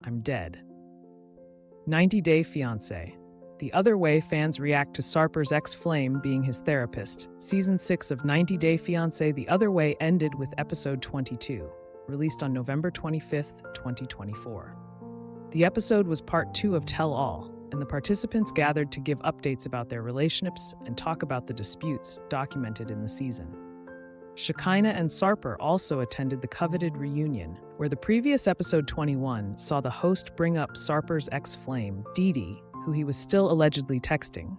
I'm dead. 90 Day Fiancé. The other way fans react to Sarper's ex-flame being his therapist. Season 6 of 90 Day Fiancé The Other Way ended with episode 22, released on November 25, 2024. The episode was part 2 of Tell All, and the participants gathered to give updates about their relationships and talk about the disputes documented in the season. Shekinah and Sarper also attended the coveted reunion, where the previous episode 21 saw the host bring up Sarper's ex-flame, Didi, who he was still allegedly texting.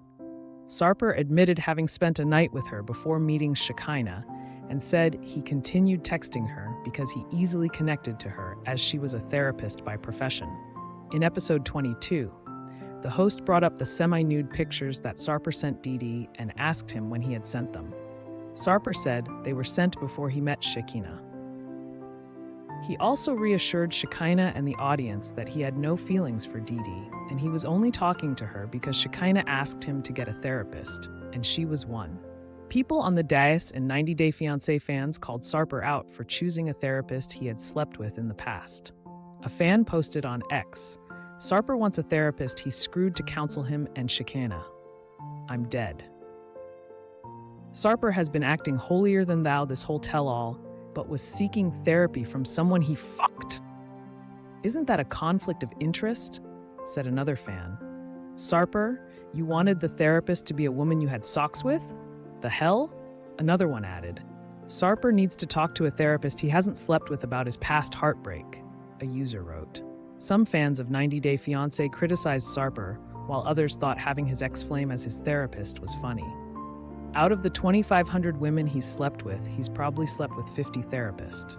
Sarper admitted having spent a night with her before meeting Shekinah and said he continued texting her because he easily connected to her as she was a therapist by profession. In episode 22, the host brought up the semi-nude pictures that Sarper sent Didi and asked him when he had sent them. Sarper said they were sent before he met Shekinah. He also reassured Shekinah and the audience that he had no feelings for Didi, and he was only talking to her because Shekinah asked him to get a therapist, and she was one. People on the dais and 90 Day Fiancé fans called Sarper out for choosing a therapist he had slept with in the past. A fan posted on X, "Sarper wants a therapist he screwed to counsel him and Shekinah. I'm dead." Sarper has been acting holier than thou this whole tell-all, but was seeking therapy from someone he fucked. "Isn't that a conflict of interest?" said another fan. "Sarper, you wanted the therapist to be a woman you had sex with? The hell?" Another one added. "Sarper needs to talk to a therapist he hasn't slept with about his past heartbreak," a user wrote. Some fans of 90 Day Fiancé criticized Sarper, while others thought having his ex-flame as his therapist was funny. Out of the 2,500 women he's slept with, he's probably slept with 50 therapists.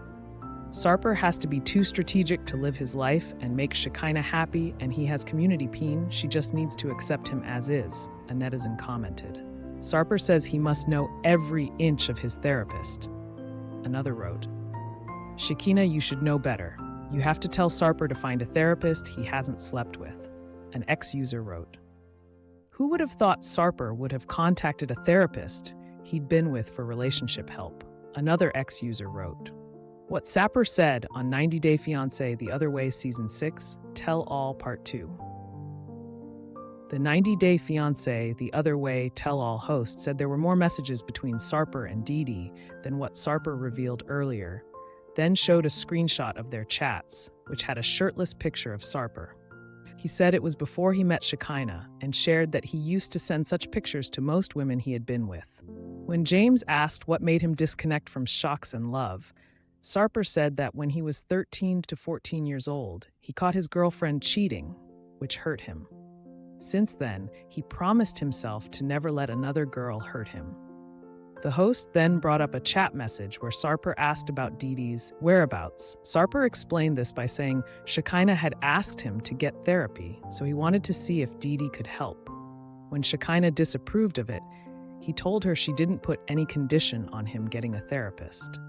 Sarper has to be too strategic to live his life and make Shekinah happy, and he has community peen, she just needs to accept him as is, a netizen commented. Sarper says he must know every inch of his therapist. Another wrote, "Shekinah, you should know better. You have to tell Sarper to find a therapist he hasn't slept with," an ex-user wrote. Who would have thought Sarper would have contacted a therapist he'd been with for relationship help? Another ex-user wrote. What Sarper said on 90 Day Fiancé The Other Way Season 6, Tell All Part 2. The 90 Day Fiancé The Other Way Tell All host said there were more messages between Sarper and Didi than what Sarper revealed earlier, then showed a screenshot of their chats, which had a shirtless picture of Sarper. He said it was before he met Shekinah and shared that he used to send such pictures to most women he had been with. When James asked what made him disconnect from shocks and love, Sarper said that when he was 13 to 14 years old, he caught his girlfriend cheating, which hurt him. Since then, he promised himself to never let another girl hurt him. The host then brought up a chat message where Sarper asked about Didi's whereabouts. Sarper explained this by saying Shekinah had asked him to get therapy, so he wanted to see if Didi could help. When Shekinah disapproved of it, he told her she didn't put any condition on him getting a therapist.